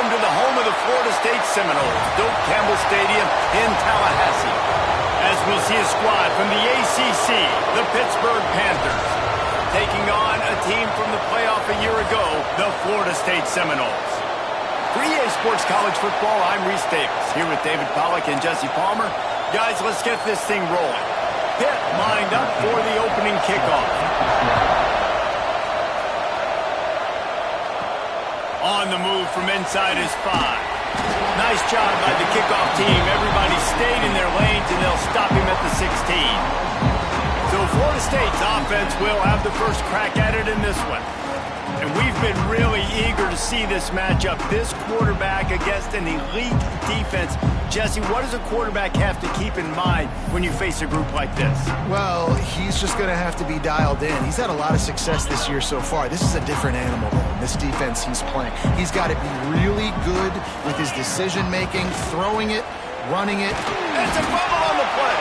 welcome to the home of the Florida State Seminoles, Doak Campbell Stadium in Tallahassee. As we'll see a squad from the ACC, the Pittsburgh Panthers, taking on a team from the playoff a year ago, the Florida State Seminoles. For EA Sports College Football, I'm Reese Davis, here with David Pollack and Jesse Palmer. Guys, let's get this thing rolling. Pitt lined up for the opening kickoff. On the move from inside his 5. Nice job by the kickoff team. Everybody stayed in their lanes, and they'll stop him at the 16. So Florida State's offense will have the first crack at it in this one. And we've been really eager to see this matchup. This quarterback against an elite defense. Jesse, what does a quarterback have to keep in mind when you face a group like this? Well, he's just going to have to be dialed in. He's had a lot of success this year so far. This is a different animal, though, in this defense he's playing. He's got to be really good with his decision-making, throwing it, running it. It's a fumble on the play.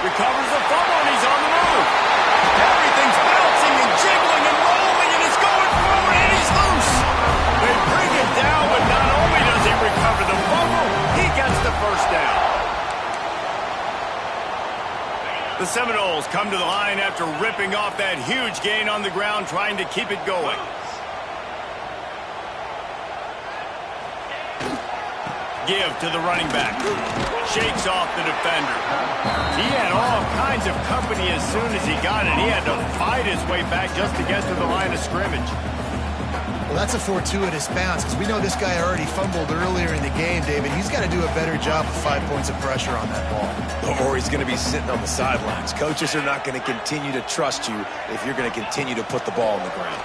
Recovers the fumble, and he's on the move. Everything's bouncing and jiggling and rolling, and it's going forward, and he's loose. They bring him down, but not only does he recover the fumble, he gets the first down. The Seminoles come to the line after ripping off that huge gain on the ground, trying to keep it going. Give to the running back. Shakes off the defender. He had all kinds of company as soon as he got it. He had to fight his way back just to get to the line of scrimmage. Well, that's a fortuitous bounce, because we know this guy already fumbled earlier in the game, David. He's got to do a better job of 5 points of pressure on that ball. Or he's going to be sitting on the sidelines. Coaches are not going to continue to trust you if you're going to continue to put the ball on the ground.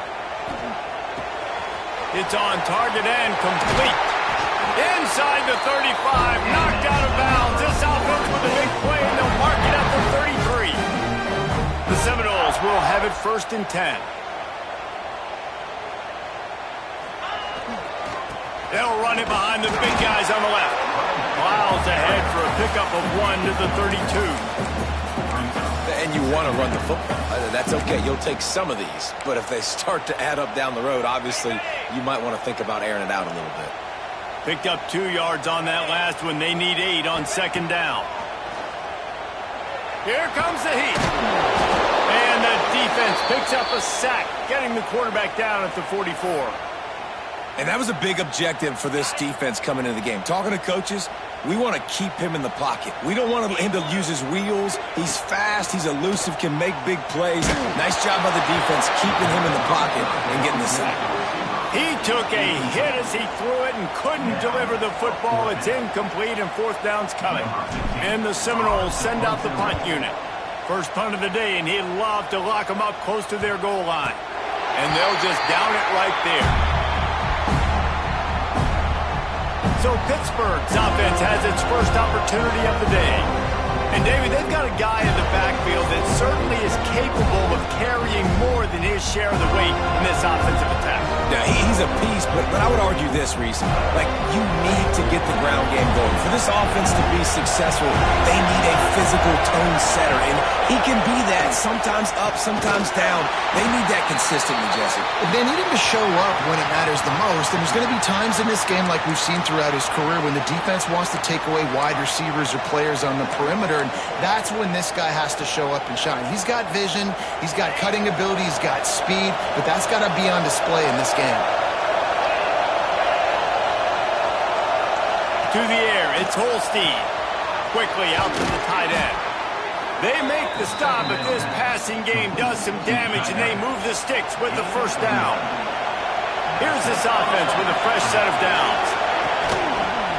It's on target and complete. Inside the 35, knocked out of bounds. This offense with a big play, and they'll mark it at the 33. The Seminoles will have it 1st and 10. They'll run it behind the big guys on the left. Miles ahead for a pickup of 1 to the 32. And you want to run the football. That's okay. You'll take some of these. But if they start to add up down the road, obviously, you might want to think about airing it out a little bit. Picked up 2 yards on that last one. They need 8 on 2nd down. Here comes the heat. And the defense picks up a sack, getting the quarterback down at the 44. And that was a big objective for this defense coming into the game. Talking to coaches, we want to keep him in the pocket. We don't want him to use his wheels. He's fast. He's elusive, can make big plays. Nice job by the defense keeping him in the pocket and getting the sack. He took a hit as he threw it and couldn't deliver the football. It's incomplete, and 4th down's coming. And the Seminoles send out the punt unit. First punt of the day, and he'd love to lock them up close to their goal line. And they'll just down it right there. So Pittsburgh's offense has its first opportunity of the day. And, David, they've got a guy in the backfield that certainly is capable of carrying more than his share of the weight in this offensive attack. Yeah, he's a piece, but I would argue this, Reese. Like, you need to get the ground game going. For this offense to be successful, they need a physical tone setter, and he can be that, sometimes up, sometimes down. They need that consistently, Jesse. They need him to show up when it matters the most, and there's going to be times in this game, like we've seen throughout his career, when the defense wants to take away wide receivers or players on the perimeter, and that's when this guy has to show up and shine. He's got vision, he's got cutting ability, he's got speed, but that's got to be on display in this game. To the air, it's Holstein. Quickly out to the tight end. They make the stop, but this passing game does some damage, and they move the sticks with the 1st down. Here's this offense with a fresh set of downs.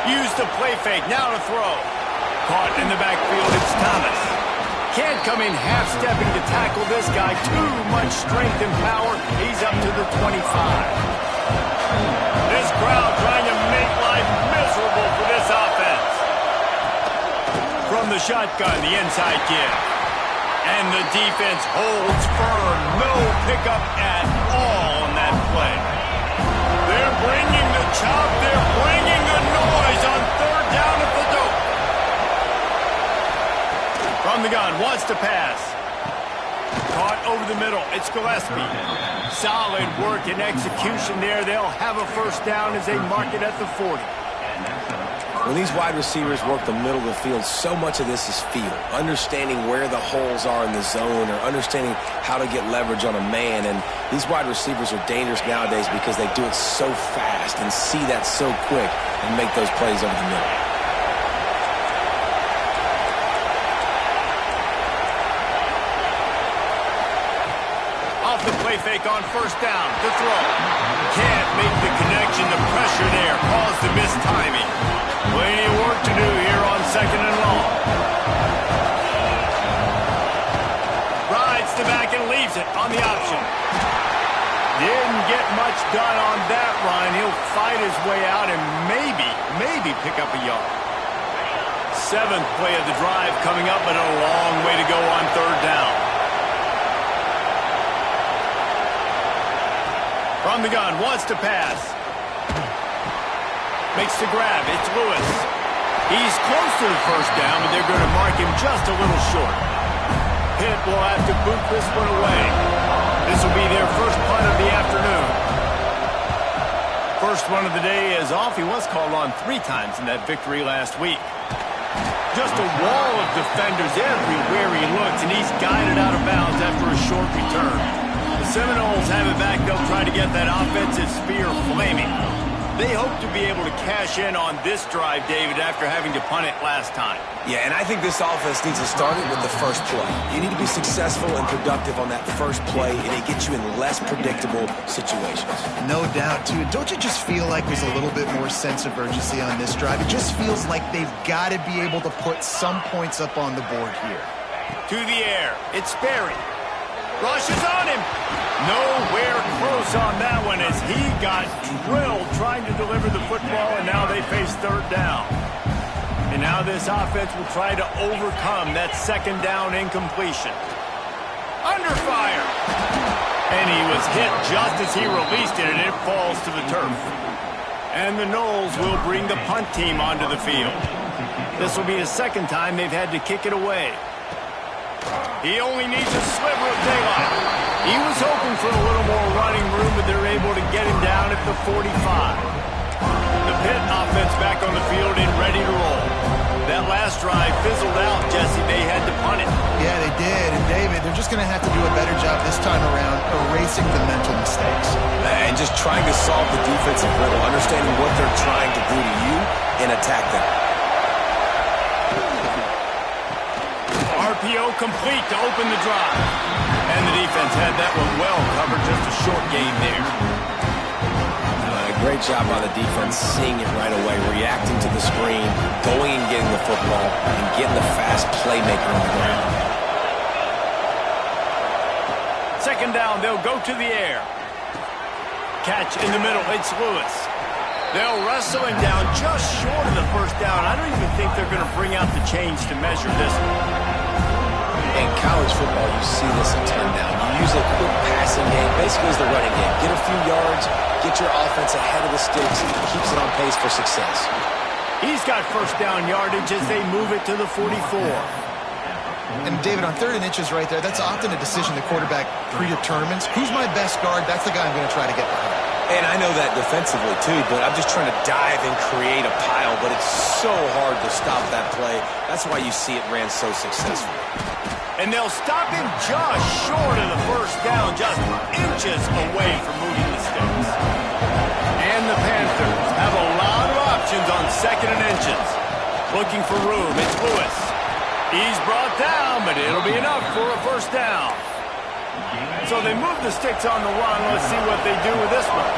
Used the play fake, now to throw. Caught in the backfield, it's Thomas. Can't come in half-stepping to tackle this guy. Too much strength and power. He's up to the 25. This crowd trying to make life miserable for this offense. From the shotgun, the inside give. And the defense holds firm. No pickup at all on that play. They're bringing the chop. They're bringing the noise on 3rd down at the Doak. From the gun, wants to pass. Caught over the middle. It's Gillespie. Solid work and execution there. They'll have a first down as they mark it at the 40. When these wide receivers work the middle of the field, so much of this is feel. Understanding where the holes are in the zone or understanding how to get leverage on a man. And these wide receivers are dangerous nowadays because they do it so fast and see that so quick and make those plays over the middle. Off the play fake on first down. The throw. Can't make the connection. The pressure there caused the missed timing. Plenty of work to do here on second and long. Rides the back and leaves it on the option. Didn't get much done on that run. He'll fight his way out and maybe pick up a yard. Seventh play of the drive coming up, but a long way to go on third down. From the gun, wants to pass. Makes the grab. It's Lewis. He's close to the first down, but they're going to mark him just a little short. Pitt will have to boot this one away. This will be their first punt of the afternoon. First one of the day is off. He was called on 3 times in that victory last week. Just a wall of defenders everywhere he looks, and he's guided out of bounds after a short return. The Seminoles have it back. They'll try to get that offensive spear flaming. They hope to be able to cash in on this drive, David, after having to punt it last time. Yeah, and I think this offense needs to start it with the first play. You need to be successful and productive on that first play, and it gets you in less predictable situations. No doubt, too. Don't you just feel like there's a little bit more sense of urgency on this drive? It just feels like they've got to be able to put some points up on the board here. To the air. It's Sperry. Rushes on him. Nowhere close on that one as he got drilled trying to deliver the football, and now they face third down. And now this offense will try to overcome that second down incompletion. Under fire. And he was hit just as he released it, and it falls to the turf. And the Noles will bring the punt team onto the field. This will be the second time they've had to kick it away. He only needs a sliver of daylight. He was hoping for a little more running room, but they're able to get him down at the 45. The Pitt offense back on the field and ready to roll. That last drive fizzled out, Jesse. They had to punt it. Yeah, they did. And, David, they're just going to have to do a better job this time around erasing the mental mistakes. And just trying to solve the defensive riddle, understanding what they're trying to do to you and attack them. RPO complete to open the drive. And the defense had that one well covered, just a short gain there. Great job by the defense, seeing it right away, reacting to the screen, going and getting the football, and getting the fast playmaker on the ground. Second down, they'll go to the air. Catch in the middle, it's Lewis. They'll wrestle him down just short of the first down. I don't even think they're going to bring out the chains to measure this one. In college football, you see this a ton now. You use a quick passing game, basically as the running game. Get a few yards, get your offense ahead of the sticks, keeps it on pace for success. He's got first down yardage as they move it to the 44. And, David, on 3rd and inches right there, that's often a decision the quarterback predetermines. Who's my best guard? That's the guy I'm going to try to get behind. And I know that defensively, too, but I'm just trying to dive and create a pile, but it's so hard to stop that play. That's why you see it ran so successfully. And they'll stop him just short of the first down, just inches away from moving the sticks. And the Panthers have a lot of options on 2nd and inches. Looking for room, it's Lewis. He's brought down, but it'll be enough for a first down. So they move the sticks on the run. Let's see what they do with this one.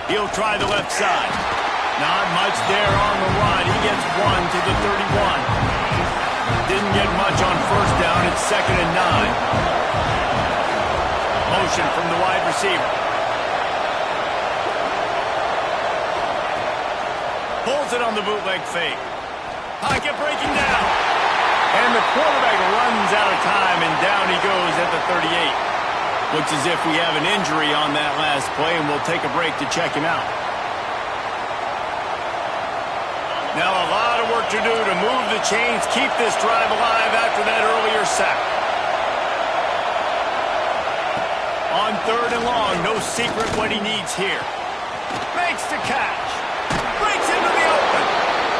He'll try the left side. Not much there on the run. He gets 1 to the 31. Didn't get much on first down. It's 2nd and 9. Motion from the wide receiver. Pulls it on the bootleg fake. Pocket breaking down. And the quarterback runs out of time, and down he goes at the 38. Looks as if we have an injury on that last play, and we'll take a break to check him out. Now a lot of work to do to move the chains, keep this drive alive after that earlier sack. On 3rd and long, no secret what he needs here. Makes the catch. Breaks into the open.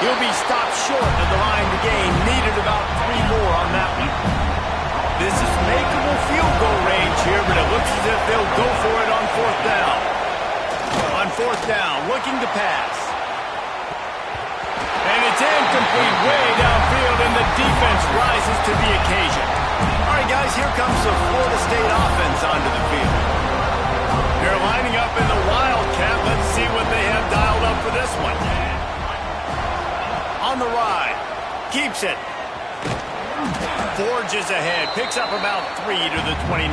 He'll be stopped short of the line to gain. Needed about 3 more on that one. This is makeable field goal range here, but it looks as if they'll go for it on 4th down. On 4th down, looking to pass. And it's incomplete way downfield, and the defense rises to the occasion. All right, guys, here comes the Florida State offense onto the field. They're lining up in the Wildcat. Let's see what they have dialed up for this one. On the ride. Keeps it. Forges ahead. Picks up about 3 to the 29.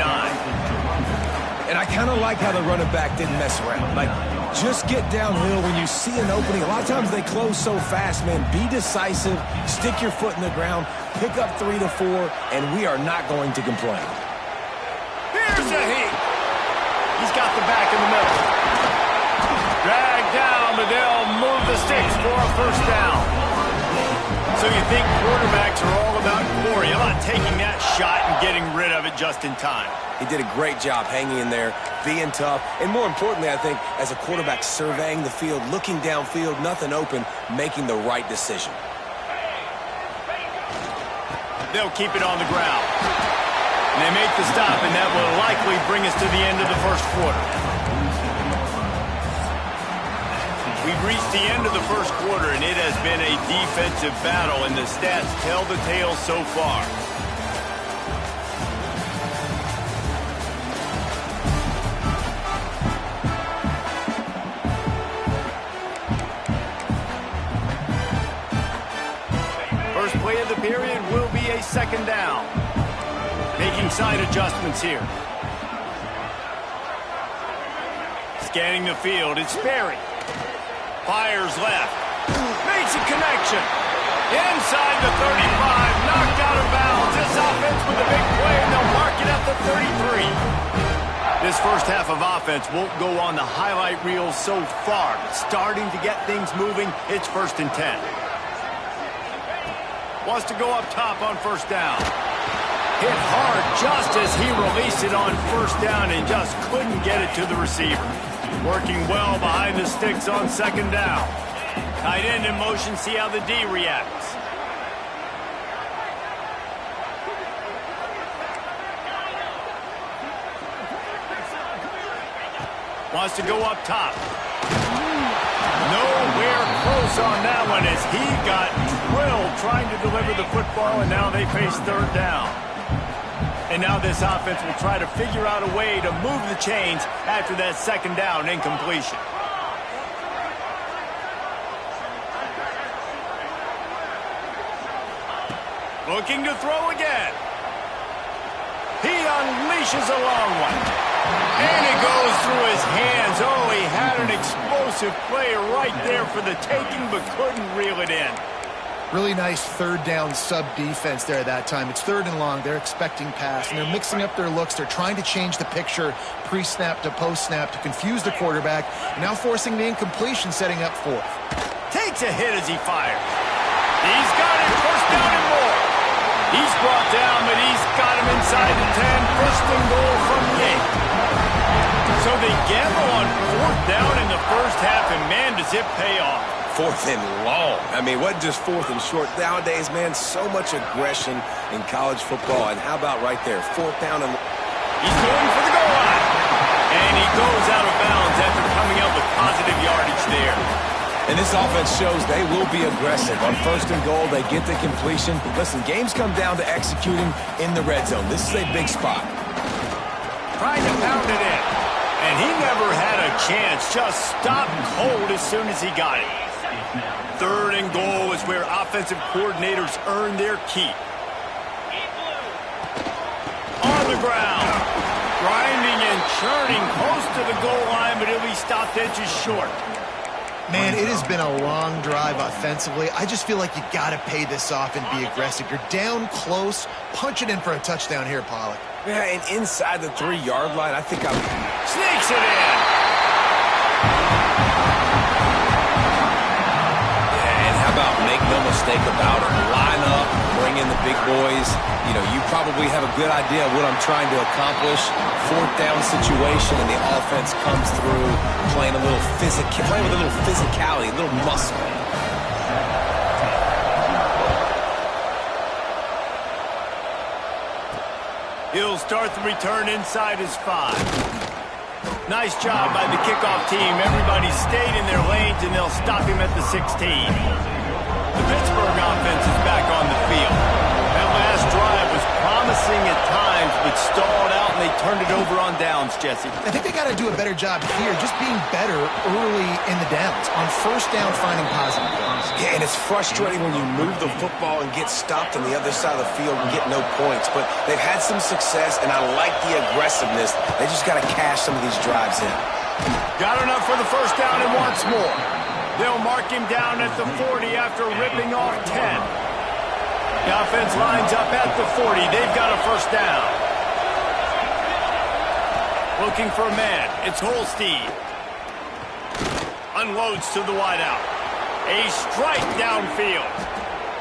And I kind of like how the running back didn't mess around. Like, just get downhill when you see an opening. A lot of times they close so fast, man. Be decisive. Stick your foot in the ground. Pick up 3 to 4, and we are not going to complain. Here's a heat. He's got the back in the middle. Dragged down, but they'll move the sticks for a 1st down. So you think quarterbacks are all about glory, about taking that shot and getting rid of it just in time. He did a great job hanging in there, being tough, and more importantly, I think, as a quarterback, surveying the field, looking downfield, nothing open, making the right decision. They'll keep it on the ground. And they make the stop, and that will likely bring us to the end of the 1st quarter. We've reached the end of the 1st quarter, and it has been a defensive battle, and the stats tell the tale so far. First play of the period will be a 2nd down. Making side adjustments here. Scanning the field, it's Sperry. Fires left. Makes a connection. Inside the 35. Knocked out of bounds. This offense with a big play, and they'll mark it at the 33. This 1st half of offense won't go on the highlight reel so far. Starting to get things moving. It's 1st and 10. Wants to go up top on 1st down. Hit hard just as he released it on 1st down and just couldn't get it to the receiver. Working well behind the sticks on 2nd down. Tight end in motion, see how the D reacts. Wants to go up top. Nowhere close on that one as he got drilled trying to deliver the football, and now they face 3rd down. And now this offense will try to figure out a way to move the chains after that 2nd down incompletion. Looking to throw again. He unleashes a long one. And it goes through his hands. Oh, he had an explosive play right there for the taking, but couldn't reel it in. Really nice 3rd down sub-defense there that time. It's 3rd and long. They're expecting pass, and they're mixing up their looks. They're trying to change the picture pre-snap to post-snap to confuse the quarterback, and now forcing the incompletion, setting up 4th. Takes a hit as he fires. He's got it. 1st down and more. He's brought down, but he's got him inside the 10. 1st and goal from the 8. So they gamble on 4th down in the 1st half, and man, does it pay off. 4th and long. I mean, what just 4th and short? Nowadays, man, so much aggression in college football. And how about right there, 4th down and... He's going for the goal line. And he goes out of bounds after coming up with positive yardage there. And this offense shows they will be aggressive. On 1st and goal, they get the completion. Listen, games come down to executing in the red zone. This is a big spot. Trying to pound it in. And he never had a chance. Just stopped cold as soon as he got it. 3rd and goal is where offensive coordinators earn their keep. On the ground. Grinding and churning close to the goal line, but he'll be stopped edges short. Man, it has been a long drive offensively. I just feel like you got to pay this off and be aggressive. You're down close. Punch it in for a touchdown here, Pollock. Yeah, and inside the 3-yard line, I think I'm... Sneaks it in. And how about make no mistake? mistake about it. Line up, bring in the big boys. You know, you probably have a good idea of what I'm trying to accomplish. Fourth down situation, and the offense comes through playing with a little physicality, a little muscle. He'll start the return inside his 5. Nice job by the kickoff team. Everybody stayed in their lanes, and they'll stop him at the 16. The Pittsburgh offense is back on the field. That last drive was promising at times, but stalled out, and they turned it over on downs, Jesse. I think they got to do a better job here, just being better early in the downs. On first down, finding positive plays. Yeah, and it's frustrating when you move the football and get stopped on the other side of the field and get no points. But they've had some success, and I like the aggressiveness. They just got to cash some of these drives in. Got enough for the first down and wants more. They'll mark him down at the 40 after ripping off 10. The offense lines up at the 40. They've got a first down. Looking for a man. It's Holstein. Unloads to the wideout. A strike downfield.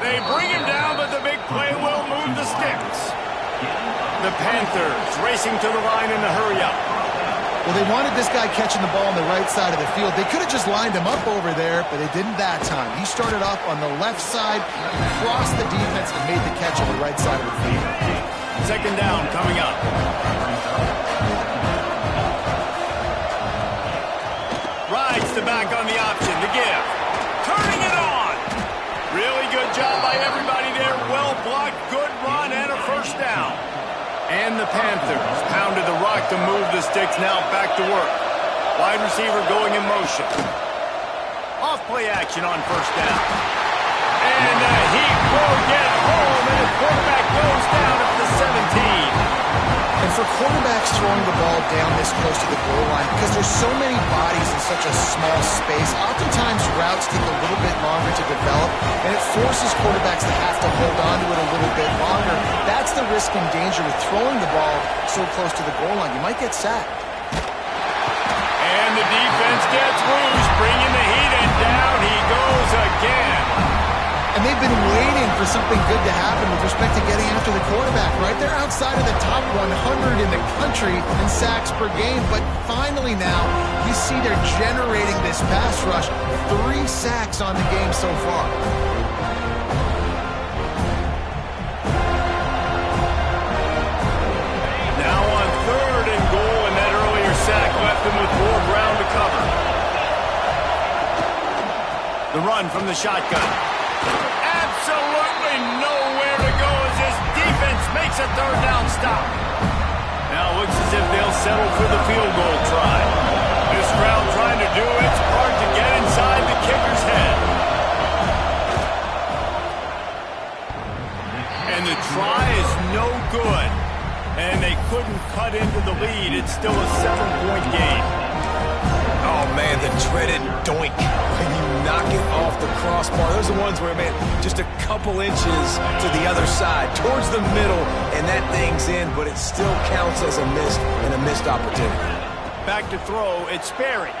They bring him down, but the big play will move the sticks. The Panthers racing to the line in a hurry-up. Well, they wanted this guy catching the ball on the right side of the field. They could have just lined him up over there, but they didn't that time. He started off on the left side, crossed the defense, and made the catch on the right side of the field. Second down coming up. Rides the back on the option. The give. Turning it on. Really good job by everybody there. Well blocked, good run, and a first down. And the Panthers pounded the rock to move the sticks. Now back to work. Wide receiver going in motion. Off play action on first down. And he will get home, and the quarterback goes down at the 17. And for quarterbacks throwing the ball down this close to the goal line, because there's so many bodies in such a small space, oftentimes routes take a little bit longer to develop, and it forces quarterbacks to have to hold on to it a little bit longer. That's the risk and danger with throwing the ball so close to the goal line. You might get sacked. And the defense gets loose, bringing the heat, and down he goes again. And they've been waiting for something good to happen with respect to getting after the quarterback, right? They're outside of the top 100 in the country in sacks per game, but finally now you see they're generating this pass rush. 3 sacks on the game so far. Now on 3rd and goal, and that earlier sack left him with more ground to cover. The run from the shotgun. Absolutely nowhere to go as this defense makes a 3rd down stop. Now it looks as if they'll settle for the field goal try. This crowd trying to do its part to get inside the kicker's head. And the try is no good. And they couldn't cut into the lead. It's still a 7-point game. Oh, man, the dreaded doink. When you knock it off the crossbar. Those are the ones where, man, just a couple inches to the other side, towards the middle, and that thing's in, but it still counts as a missed opportunity. Back to throw, it's Sperry.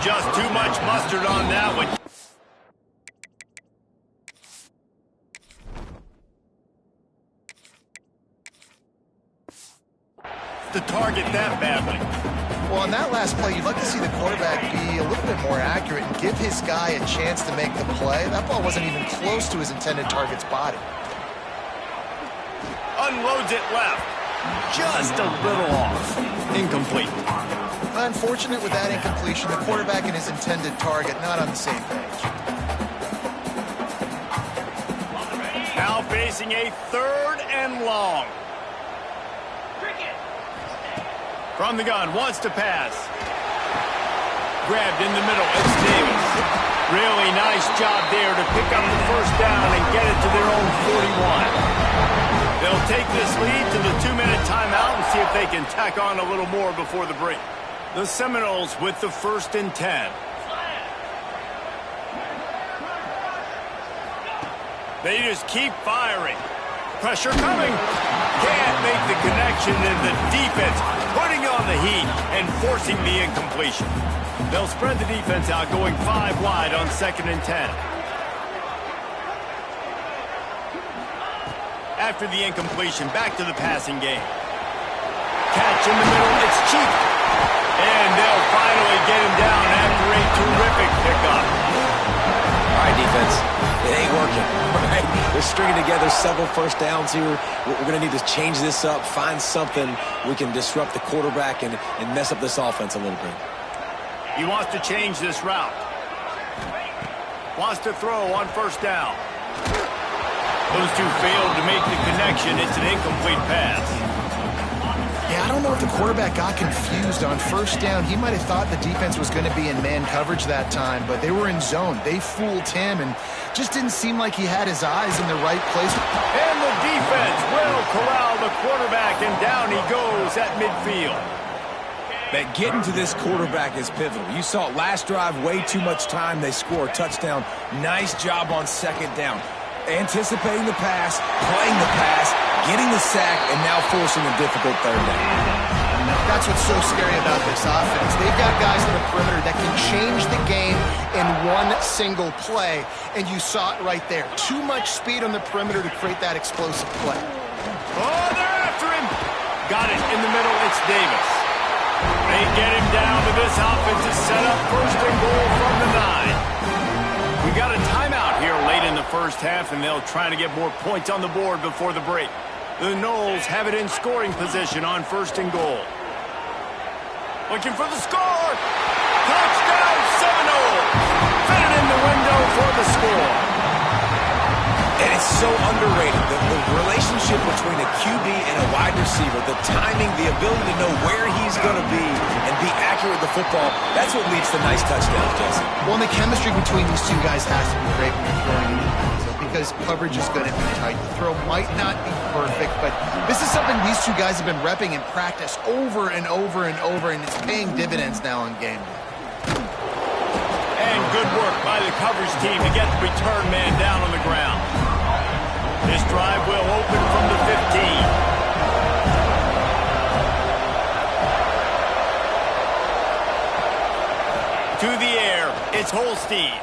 Just too much mustard on that one. To target that badly. Well, on that last play, you'd like to see the quarterback be a little bit more accurate and give his guy a chance to make the play. That ball wasn't even close to his intended target's body. Unloads it left. Just a little off. Incomplete. Unfortunate with that incompletion. The quarterback and his intended target not on the same page. Now facing a 3rd and long. From the gun, wants to pass. Grabbed in the middle, it's Davis. Really nice job there to pick up the first down and get it to their own 41. They'll take this lead to the 2-minute timeout and see if they can tack on a little more before the break. The Seminoles with the 1st and 10. They just keep firing. Pressure coming. Can't make the connection, and the defense putting on the heat and forcing the incompletion. They'll spread the defense out, going 5 wide on 2nd and 10. After the incompletion, back to the passing game. Catch in the middle, it's cheap. And they'll finally get him down after a terrific pickup. All right, defense, it ain't working. Right? They're stringing together several first downs here. We're going to need to change this up, find something we can disrupt the quarterback and mess up this offense a little bit. He wants to change this route. Wants to throw on first down. Those two failed to make the connection. It's an incomplete pass. Yeah, I don't know if the quarterback got confused on first down. He might have thought the defense was going to be in man coverage that time, but they were in zone. They fooled him and just didn't seem like he had his eyes in the right place. And the defense will corral the quarterback, and down he goes at midfield. That getting to this quarterback is pivotal. You saw it last drive, way too much time. They score a touchdown. Nice job on second down. Anticipating the pass, playing the pass, getting the sack, and now forcing a difficult third down. That's what's so scary about this offense. They've got guys on the perimeter that can change the game in one single play, and you saw it right there. Too much speed on the perimeter to create that explosive play. Oh, they're after him. Got it in the middle. It's Davis. They get him down, but this offense is set up first and goal from the 9. We got a timeout here late in the first half, and they'll try to get more points on the board before the break. The Noles have it in scoring position on first and goal. Looking for the score. Touchdown, Seminole. Fit it in the window for the score. And it's so underrated. The relationship between a QB and a wide receiver, the timing, the ability to know where he's going to be and be accurate with the football, that's what leads to nice touchdowns, Jesse. Well, and the chemistry between these two guys has to be great when you're throwing into the end zone because coverage is going to be tight. The throw might not be perfect, but this is something these two guys have been repping in practice over and over and over, and it's paying dividends now on game day. And good work by the coverage team to get the return man down on the ground. This drive will open from the 15. To the air, it's Holstein.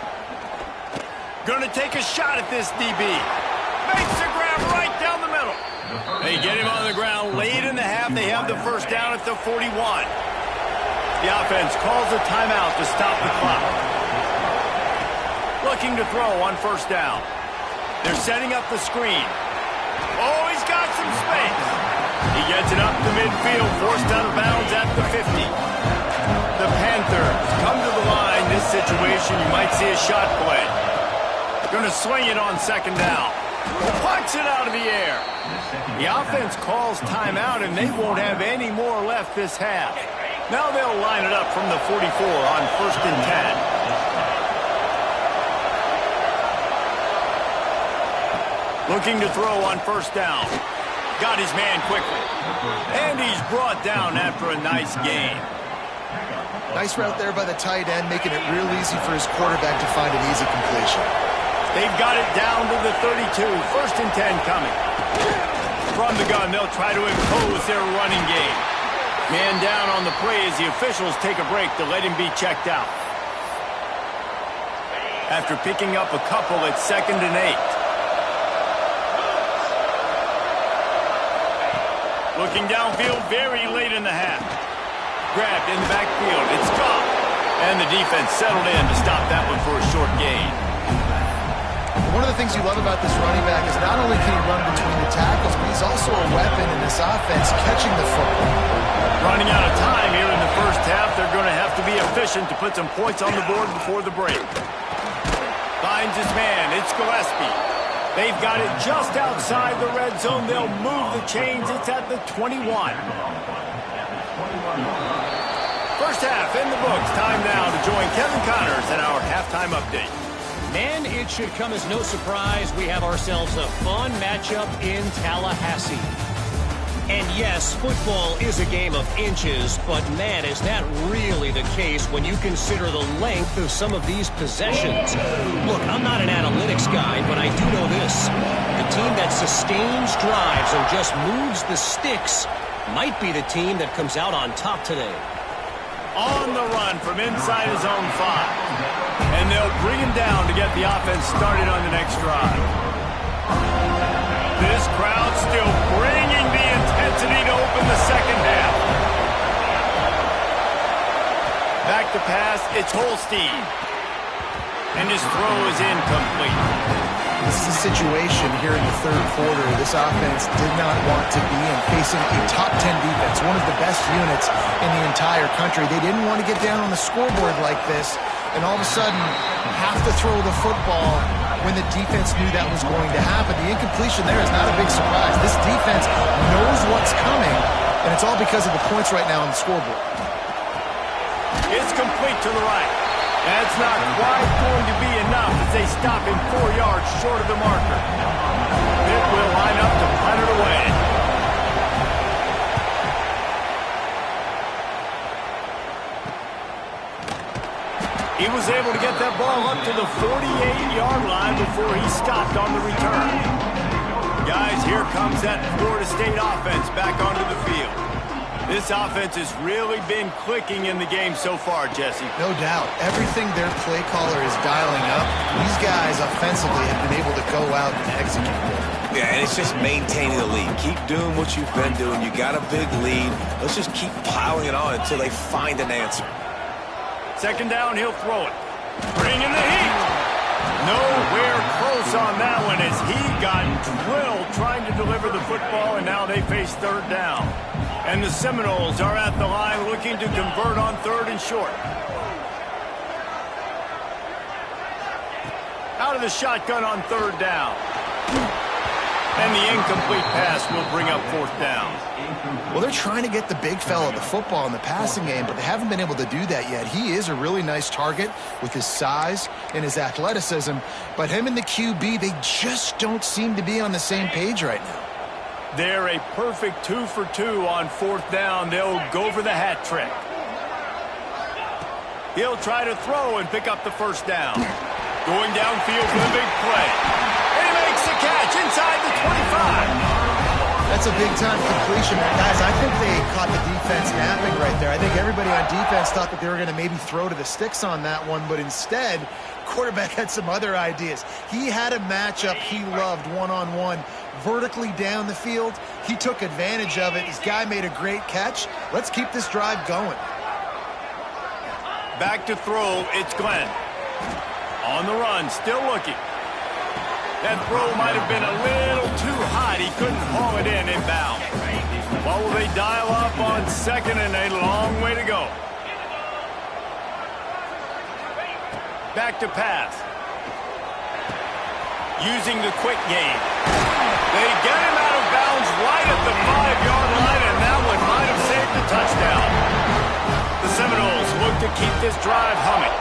Gonna take a shot at this DB. Makes the grab right down the middle. They get him on the ground late in the half. They have the first down at the 41. The offense calls a timeout to stop the clock. Looking to throw on first down. They're setting up the screen. Oh, he's got some space. He gets it up to midfield, forced out of bounds at the 50. The Panthers come to the line. This situation, you might see a shot play. Going to swing it on second down. Punch it out of the air. The offense calls timeout, and they won't have any more left this half. Now they'll line it up from the 44 on first and 10. Looking to throw on first down. Got his man quickly. And he's brought down after a nice gain. Nice route there by the tight end, making it real easy for his quarterback to find an easy completion. They've got it down to the 32. First and 10 coming. From the gun, they'll try to impose their running game. Man down on the play as the officials take a break to let him be checked out. After picking up a couple, it's second and 8. Looking downfield very late in the half. Grabbed in the backfield. It's gone. And the defense settled in to stop that one for a short gain. One of the things you love about this running back is not only can he run between the tackles, but he's also a weapon in this offense, catching the football. Running out of time here in the first half. They're going to have to be efficient to put some points on the board before the break. Finds his man. It's Gillespie. They've got it just outside the red zone. They'll move the chains. It's at the 21. First half in the books. Time now to join Kevin Connors in our halftime update. And it should come as no surprise, we have ourselves a fun matchup in Tallahassee. And yes, football is a game of inches, but man, is that really the case when you consider the length of some of these possessions. Look, I'm not an analytics guy, but I do know this. The team that sustains drives and just moves the sticks might be the team that comes out on top today. On the run from inside his own 5. And they'll bring him down to get the offense started on the next drive. This crowd still bringing the intensity to open the second half. Back to pass, it's Holstein. And his throw is incomplete. This is a situation here in the third quarter this offense did not want to be in, facing a top 10 defense, one of the best units in the entire country. They didn't want to get down on the scoreboard like this, and all of a sudden have to throw the football when the defense knew that was going to happen. The incompletion there is not a big surprise. This defense knows what's coming, and it's all because of the points right now on the scoreboard. It's complete to the right. That's not quite going to be enough as they stop him 4 yards short of the marker. It will line up to punt it away. He was able to get that ball up to the 48-yard line before he stopped on the return. Guys, here comes that Florida State offense back onto the field. This offense has really been clicking in the game so far, Jesse. No doubt. Everything their play caller is dialing up, these guys offensively have been able to go out and execute. Yeah, and it's just maintaining the lead. Keep doing what you've been doing. You got a big lead. Let's just keep piling it on until they find an answer. Second down, he'll throw it. Bringing the heat. Nowhere close on that one as he got drilled trying to deliver the football, and now they face third down. And the Seminoles are at the line looking to convert on third and short. Out of the shotgun on third down. And the incomplete pass will bring up fourth down. Well, they're trying to get the big fella the football in the passing game, but they haven't been able to do that yet. He is a really nice target with his size and his athleticism, but him and the QB, they just don't seem to be on the same page right now. They're a perfect 2 for 2 on fourth down. They'll go for the hat trick. He'll try to throw and pick up the first down. Going downfield for the big play. And he makes the catch inside the 25. That's a big-time completion there. Guys, I think they caught the defense napping right there. I think everybody on defense thought that they were going to maybe throw to the sticks on that one, but instead, quarterback had some other ideas. He had a matchup he loved one-on-one. Vertically down the field. He took advantage of it. His guy made a great catch. Let's keep this drive going. Back to throw, it's Glenn. On the run, still looking. That throw might have been a little too hot. He couldn't haul it in inbound. Well, will they dial up on second and a long way to go? Back to pass. Using the quick game. They get him out of bounds right at the 5-yard line, and that one might have saved the touchdown. The Seminoles look to keep this drive humming.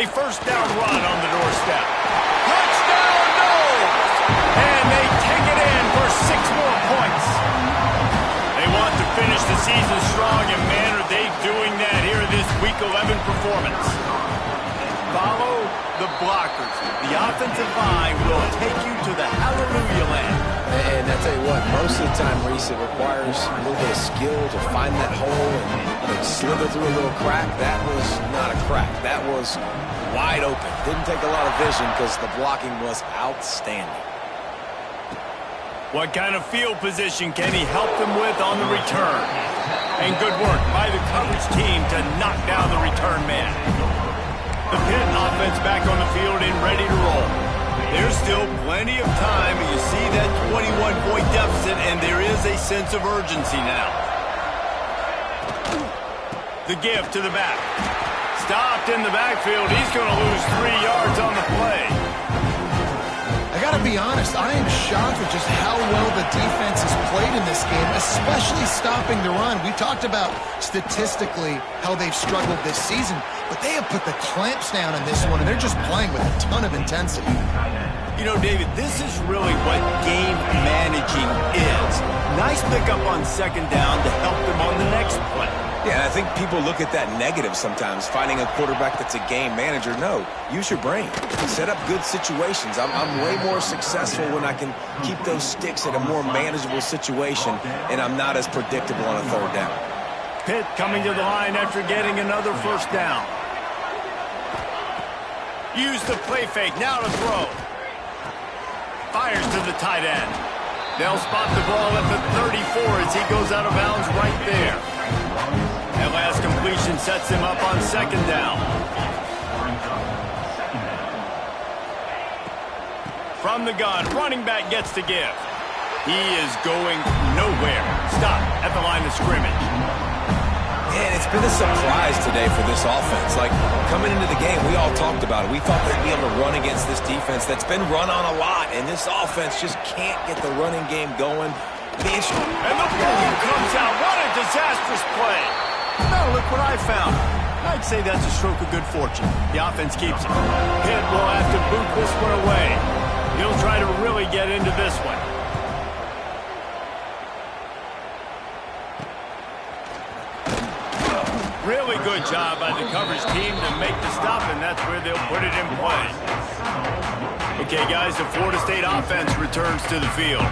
A first down run on the doorstep. Touchdown, no! And they take it in for 6 more points. They want to finish the season strong, and man, are they doing that here in this Week 11 performance. Follow the blockers. The offensive line will take you to the hallelujah land. And I tell you what, most of the time, Reese, it requires a little bit of skill to find that hole and slither through a little crack. That was not a crack. That was wide open. Didn't take a lot of vision because the blocking was outstanding. What kind of field position can he help them with on the return? And good work by the coverage team to knock down the return man. The Pitt offense back on the field and ready to roll. There's still plenty of time. You see that 21-point deficit, and there is a sense of urgency now. The give to the back. Stopped in the backfield. He's going to lose 3 yards on the play. I got to be honest, I am shocked at just how well the defense has played in this game, especially stopping the run. We talked about statistically how they've struggled this season, but they have put the clamps down in this one, and they're just playing with a ton of intensity. You know, David, this is really what game managing is. Nice pickup on second down to help them on the next play. Yeah, and I think people look at that negative sometimes, finding a quarterback that's a game manager. No, use your brain. Set up good situations. I'm way more successful when I can keep those sticks at a more manageable situation, and I'm not as predictable on a third down. Pitt coming to the line after getting another first down. Use the play fake. Now to throw. Fires to the tight end. They'll spot the ball at the 34 as he goes out of bounds right there. That last completion sets him up on second down. From the gun, running back gets to give. He is going nowhere. Stop at the line of scrimmage. Man, it's been a surprise today for this offense. Like, coming into the game, we all talked about it. We thought they'd be able to run against this defense that's been run on a lot, and this offense just can't get the running game going. And the ball comes out. What a disastrous play. Now look what I found. I'd say that's a stroke of good fortune. The offense keeps it. Pitt will have to boot this one away. He'll try to really get into this one. Really good job by the coverage team to make the stop, and that's where they'll put it in play. Okay, guys, the Florida State offense returns to the field.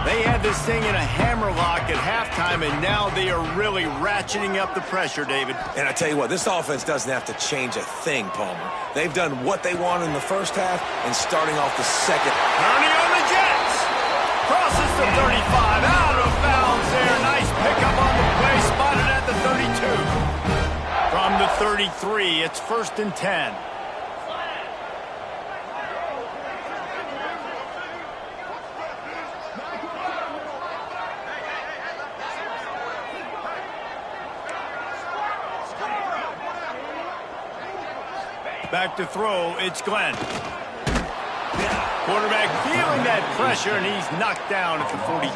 They had this thing in a hammerlock at halftime, and now they are really ratcheting up the pressure, David. And I tell you what, this offense doesn't have to change a thing, Palmer. They've done what they wanted in the first half, and starting off the second. Turning on the Jets. Crosses the 35, out of bounds there. Nice pickup on the play, spotted at the 32. From the 33, it's 1st and 10. Back to throw, it's Glenn. Quarterback feeling that pressure, and he's knocked down at the 42.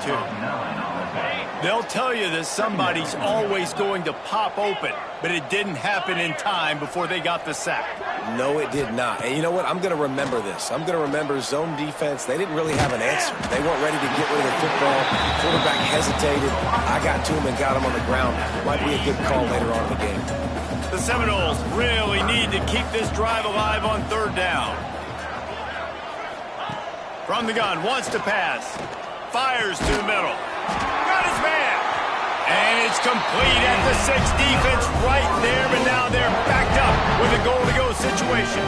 They'll tell you that somebody's always going to pop open, but it didn't happen in time before they got the sack. No, it did not. And you know what? I'm going to remember this. I'm going to remember zone defense. They didn't really have an answer. They weren't ready to get rid of the football. Quarterback hesitated. I got to him and got him on the ground. Might be a good call later on in the game. The Seminoles really need to keep this drive alive on 3rd down. From the gun, wants to pass. Fires to the middle. Got his man. And it's complete at the 6. Defense right there, but now they're backed up with a goal-to-go situation.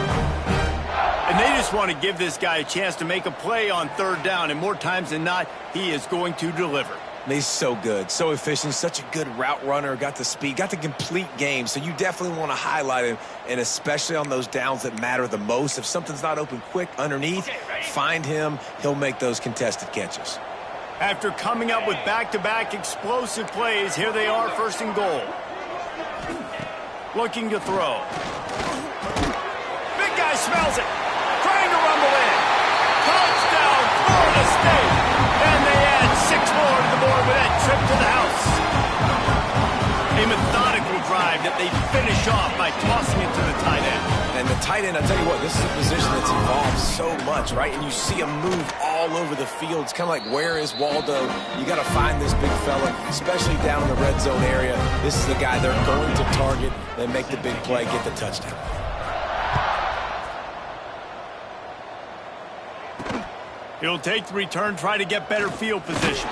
And they just want to give this guy a chance to make a play on 3rd down, and more times than not, he is going to deliver. He's so good, so efficient, such a good route runner, got the speed, got the complete game, so you definitely want to highlight him, and especially on those downs that matter the most. If something's not open quick underneath, find him, he'll make those contested catches. After coming up with back-to-back explosive plays, here they are, 1st and goal. Looking to throw. Big guy smells it, trying to rumble in. Touchdown, Florida State! And they add 6 more to the board with that trip to the house. A methodical drive that they finish off by tossing it to the tight end. And the tight end, I tell you what, this is a position that's evolved so much, right? And you see him move all over the field. It's kind of like, where is Waldo? You got to find this big fella, especially down in the red zone area. This is the guy they're going to target. They make the big play, get the touchdown. He'll take the return, try to get better field position.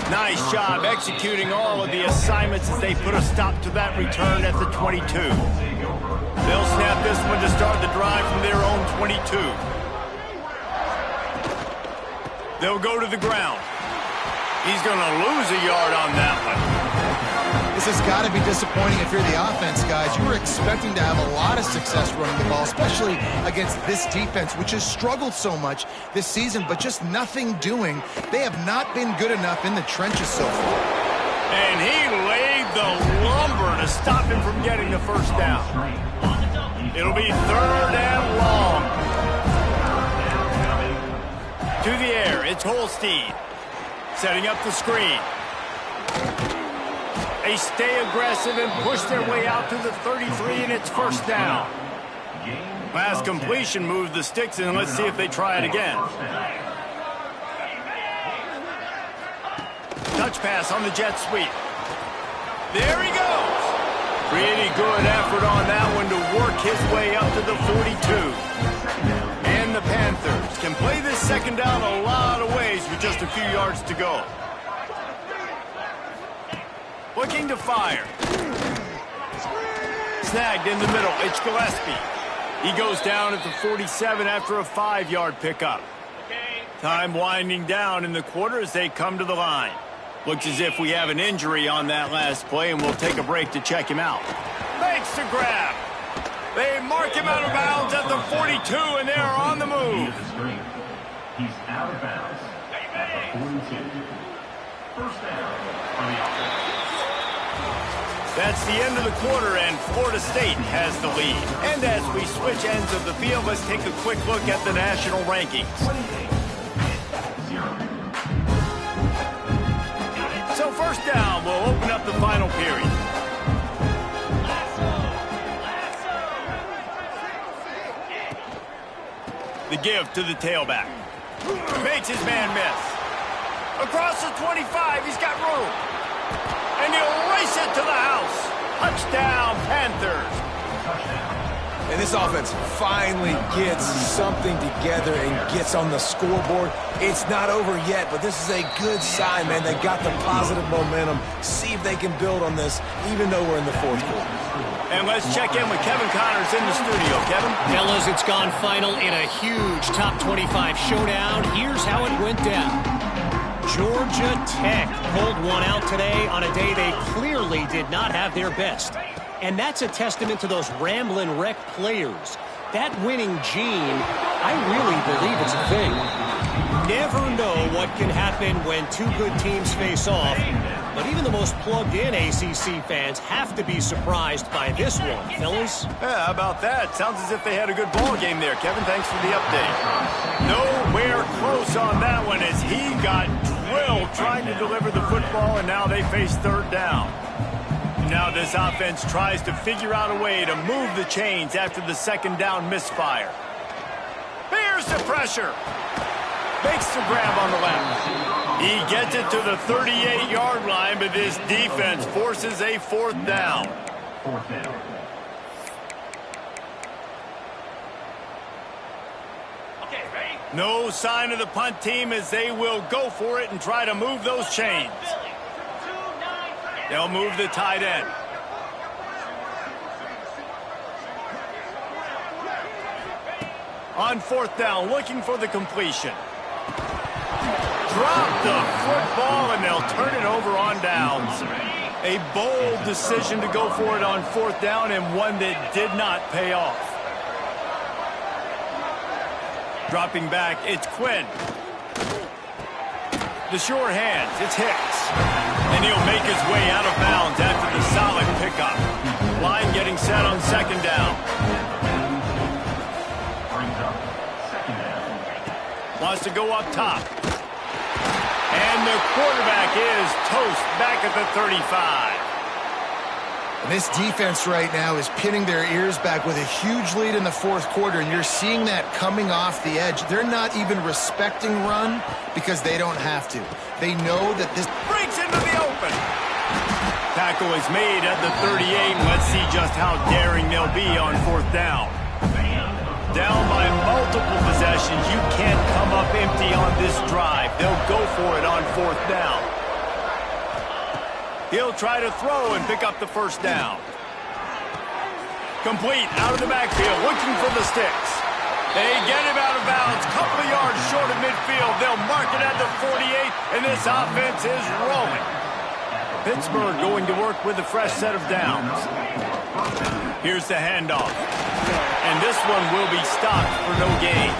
Nice job executing all of the assignments as they put a stop to that return at the 22. They'll snap this one to start the drive from their own 22. They'll go to the ground. He's going to lose a yard on that one. This has got to be disappointing if you're the offense, guys. You were expecting to have a lot of success running the ball, especially against this defense, which has struggled so much this season, but just nothing doing. They have not been good enough in the trenches so far. And he laid the lumber to stop him from getting the 1st down. It'll be 3rd and long. To the air, it's Holstein. Setting up the screen. They stay aggressive and push their way out to the 33, and it's 1st down. Last completion moved the sticks, and let's see if they try it again. Touch pass on the jet sweep. There he goes. Pretty good effort on that one to work his way up to the 42. And the Panthers can play this 2nd down a lot of ways with just a few yards to go. Looking to fire. Snagged in the middle. It's Gillespie. He goes down at the 47 after a 5-yard pickup. Time winding down in the quarter as they come to the line. Looks as if we have an injury on that last play, and we'll take a break to check him out. Makes the grab. They mark him out of bounds at the 42, and they are on the move. He's out of bounds at the 42. First down on the offense. That's the end of the quarter, and Florida State has the lead. And as we switch ends of the field, let's take a quick look at the national rankings. So first down, we'll open up the final period. The give to the tailback. Makes his man miss. Across the 25, he's got room. And he'll race it to the house. Touchdown, Panthers. And this offense finally gets something together and gets on the scoreboard. It's not over yet, but this is a good sign, man. They got the positive momentum. See if they can build on this, even though we're in the fourth quarter. And let's check in with Kevin Connors in the studio. Kevin? Fellas, it's gone final in a huge top 25 showdown. Here's how it went down. Georgia Tech pulled one out today on a day they clearly did not have their best. And that's a testament to those Ramblin' Wreck players. That winning gene, I really believe it's a thing. Never know what can happen when two good teams face off. But even the most plugged-in ACC fans have to be surprised by this one, fellas. Yeah, how about that? Sounds as if they had a good ball game there. Kevin, thanks for the update. Nowhere close on that one as he got drilled trying to deliver the football, and now they face third down. Now this offense tries to figure out a way to move the chains after the second down misfire. Here's the pressure. Makes the grab on the left. He gets it to the 38-yard line, but this defense forces a fourth down. Fourth down. Okay, ready? No sign of the punt team as they will go for it and try to move those chains. They'll move the tight end. On fourth down, looking for the completion. Drop the football, and they'll turn it over on downs. A bold decision to go for it on fourth down, and one that did not pay off. Dropping back, it's Quinn. The sure hands, it's Hicks. And he'll make his way out of bounds after the solid pickup. Line getting set on second down. Wants to go up top. And the quarterback is toast back at the 35. And this defense right now is pinning their ears back with a huge lead in the fourth quarter, and you're seeing that coming off the edge. They're not even respecting run because they don't have to. They know that this breaks into the open. Tackle is made at the 38, and let's see just how daring they'll be on fourth down. Down by multiple possessions, you can't come up empty on this drive. They'll go for it on fourth down. He'll try to throw and pick up the first down. Complete out of the backfield, looking for the sticks. They get him out of bounds, couple of yards short of midfield. They'll mark it at the 48, and this offense is rolling. Pittsburgh going to work with a fresh set of downs. Here's the handoff. And this one will be stopped for no gain.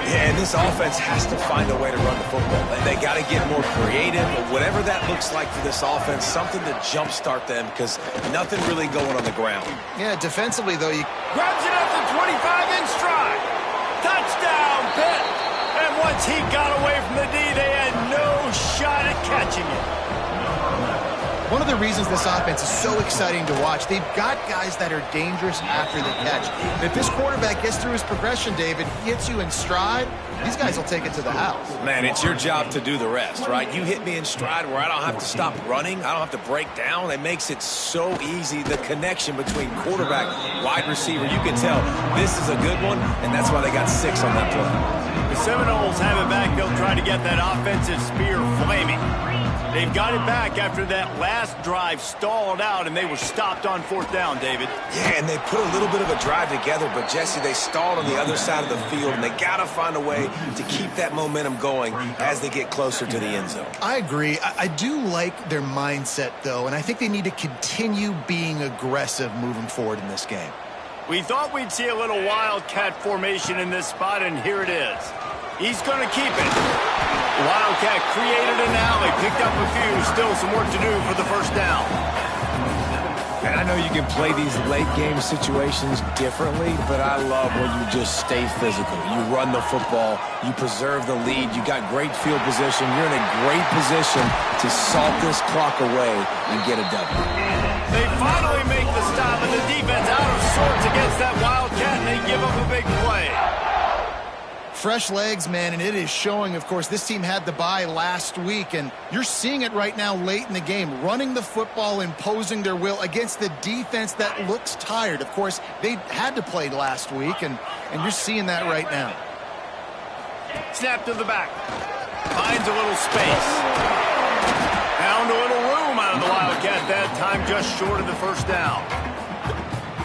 Yeah, and this offense has to find a way to run the football. They got to get more creative, or whatever that looks like for this offense, something to jumpstart them because nothing really going on the ground. Yeah, defensively, though, you grabs it at the 25 in stride. Touchdown, Pitt. And once he got away from the D, they had no shot at catching it. One of the reasons this offense is so exciting to watch, they've got guys that are dangerous after the catch. If this quarterback gets through his progression, David, hits you in stride, these guys will take it to the house. Man, it's your job to do the rest, right? You hit me in stride where I don't have to stop running. I don't have to break down. It makes it so easy, the connection between quarterback, wide receiver. You can tell this is a good one, and that's why they got 6 on that play. The Seminoles have it back. They'll try to get that offensive spear flaming. They've got it back after that last drive stalled out, and they were stopped on 4th down, David. Yeah, and they put a little bit of a drive together, but, Jesse, they stalled on the other side of the field, and they got to find a way to keep that momentum going as they get closer to the end zone. I agree. I do like their mindset, though, and I think they need to continue being aggressive moving forward in this game. We thought we'd see a little wildcat formation in this spot, and here it is. He's going to keep it. Wildcat created an alley, picked up a few, still some work to do for the first down. And I know you can play these late-game situations differently, but I love when you just stay physical. You run the football, you preserve the lead, you got great field position, you're in a great position to salt this clock away and get a W. They finally make the stop, and the defense out of sorts against that Wildcat, and they give up a big play. Fresh legs, man, and it is showing. Of course, this team had the bye last week, and you're seeing it right now late in the game, running the football, imposing their will against the defense that looks tired. Of course, they had to play last week, and you're seeing that right now. Snap to the back. Finds a little space. Found a little room out of the Wildcat that time, just short of the first down.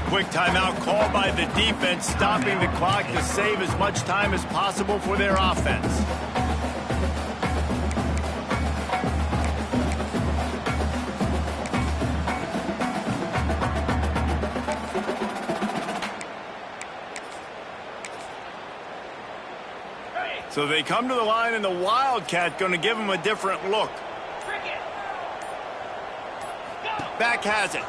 Quick timeout called by the defense, stopping the clock to save as much time as possible for their offense. So they come to the line, and the Wildcat going to give them a different look. Back has it.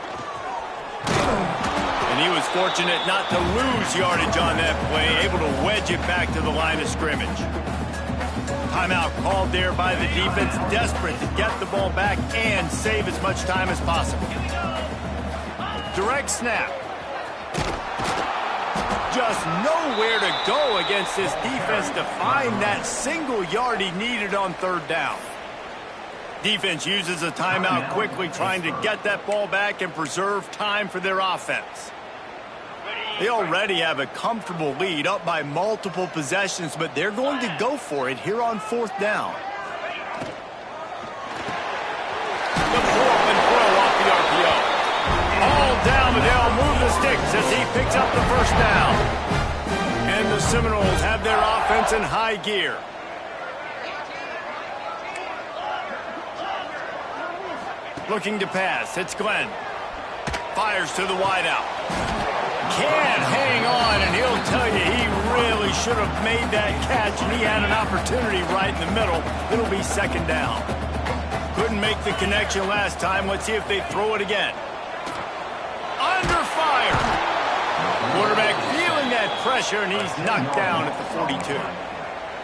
And he was fortunate not to lose yardage on that play, able to wedge it back to the line of scrimmage. Timeout called there by the defense, desperate to get the ball back and save as much time as possible. Direct snap. Just nowhere to go against this defense to find that single yard he needed on 3rd down. Defense uses a timeout quickly, trying to get that ball back and preserve time for their offense. They already have a comfortable lead, up by multiple possessions, but they're going to go for it here on 4th down. The pull up and throw off the RPO. All down, but they'll move the sticks as he picks up the first down. And the Seminoles have their offense in high gear. Looking to pass. It's Glenn. Fires to the wideout. Can't hang on, and he'll tell you he really should have made that catch, and he had an opportunity right in the middle. It'll be 2nd down. Couldn't make the connection last time. Let's see if they throw it again. Under fire. Quarterback feeling that pressure, and he's knocked down at the 42.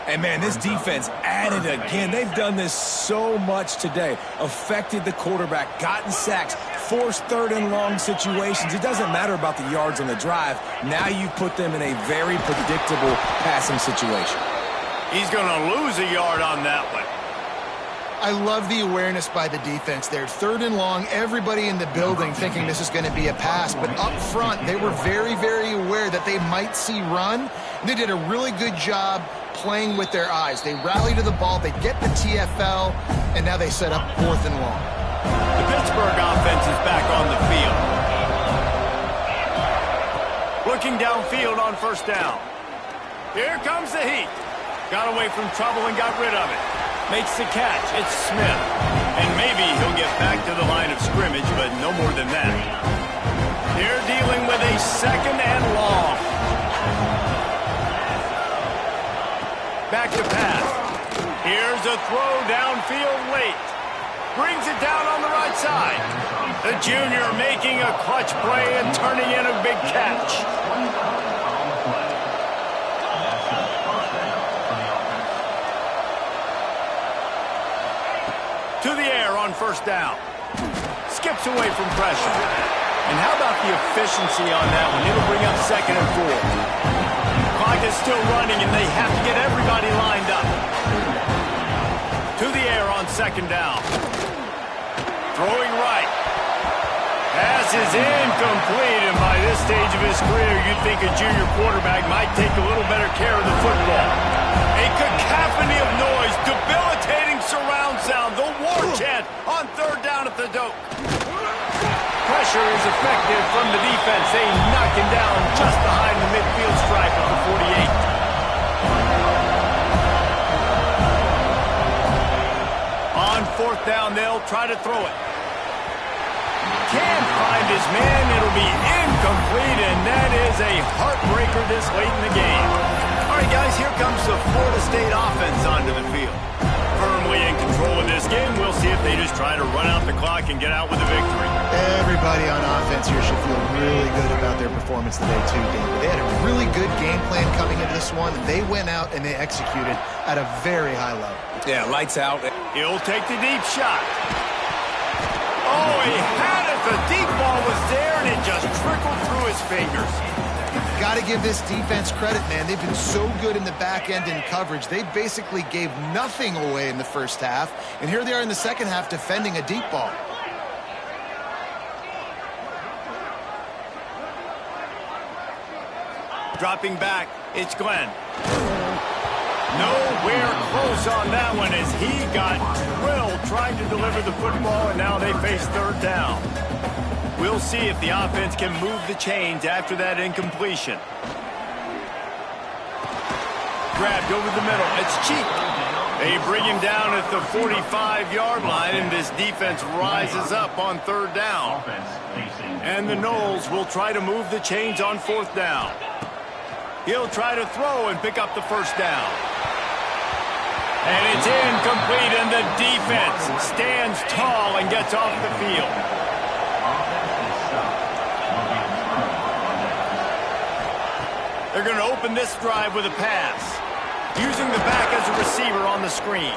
And, man, this defense added again. They've done this so much today. Affected the quarterback, gotten sacks, forced 3rd and long situations. It doesn't matter about the yards on the drive. Now you put them in a very predictable passing situation. He's going to lose a yard on that one. I love the awareness by the defense there. 3rd and long, everybody in the building thinking this is going to be a pass. But up front, they were very, very aware that they might see run. They did a really good job playing with their eyes. They rally to the ball, they get the TFL, and now they set up 4th and long. The Pittsburgh offense is back on the field. Looking downfield on 1st down. Here comes the heat. Got away from trouble and got rid of it. Makes the catch. It's Smith. And maybe he'll get back to the line of scrimmage, but no more than that. They're dealing with a 2nd and long. Back to pass. Here's a throw downfield late. Brings it down on the right side. The junior making a clutch play and turning in a big catch. To the air on 1st down. Skips away from pressure. And how about the efficiency on that one? It'll bring up 2nd and 4. Clock is still running, and they have to get everybody lined up. To the air on 2nd down. Throwing right. Pass is incomplete, and by this stage of his career, you'd think a junior quarterback might take a little better care of the football. A cacophony of noise, debilitating surround sound. The war chant On third down at the doke. Pressure is effective from the defense. They knock him down just behind the midfield stripe of the 48. On fourth down, they'll try to throw it. Can't find his man. It'll be incomplete, and that is a heartbreaker this late in the game. All right, guys, here comes the Florida State offense onto the field. Firmly in control of this game. We'll see if they just try to run out the clock and get out with a victory. Everybody on offense here should feel really good about their performance today, too, David. They had a really good game plan coming into this one, and they went out and they executed at a very high level. Yeah, lights out. He'll take the deep shot. Oh, he had it. The deep ball was there, and it just trickled through his fingers. Got to give this defense credit, man. They've been so good in the back end in coverage. They basically gave nothing away in the first half, and here they are in the second half defending a deep ball. Dropping back, it's Glenn. Nowhere close on that one as he got drilled trying to deliver the football, and now they face third down. We'll see if the offense can move the chains after that incompletion. Grabbed over the middle. It's Cheek. They bring him down at the 45-yard line, and this defense rises up on third down. And the Noles will try to move the chains on fourth down. He'll try to throw and pick up the first down. And it's incomplete, and the defense stands tall and gets off the field. They're going to open this drive with a pass, using the back as a receiver on the screen.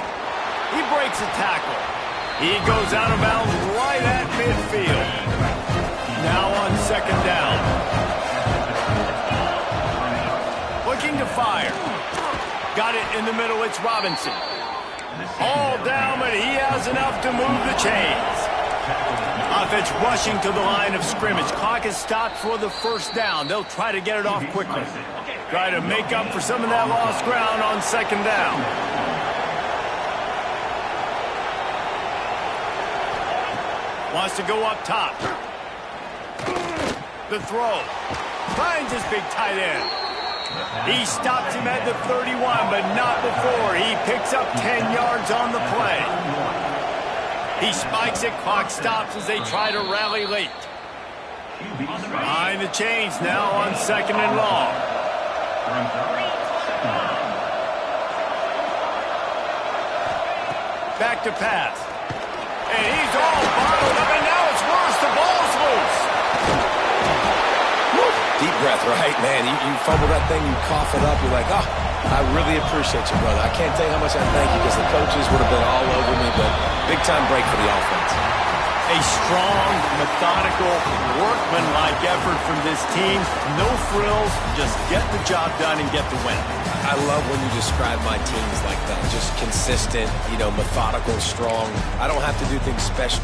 He breaks a tackle. He goes out of bounds right at midfield. Now on second down. Looking to fire. Got it in the middle. It's Robinson. All down, but he has enough to move the chains. Offense rushing to the line of scrimmage. Clock is stopped for the first down. They'll try to get it off quickly. Try to make up for some of that lost ground on second down. Wants to go up top. The throw. Finds his big tight end. He stops him at the 31, but not before. He picks up 10 yards on the play. He spikes it. Clock stops as they try to rally late. Behind the chains now on second and long. Back to pass. And he's all bottled up, and now it's worse. The ball's loose. Deep breath, right, man? You fumble that thing, you cough it up, you're like, oh, I really appreciate you, brother. I can't tell you how much I thank you because the coaches would have been all over me, but big-time break for the offense. A strong, methodical, workmanlike effort from this team. No frills, just get the job done and get the win. I love when you describe my teams like that. Just consistent, methodical, strong. I don't have to do things special.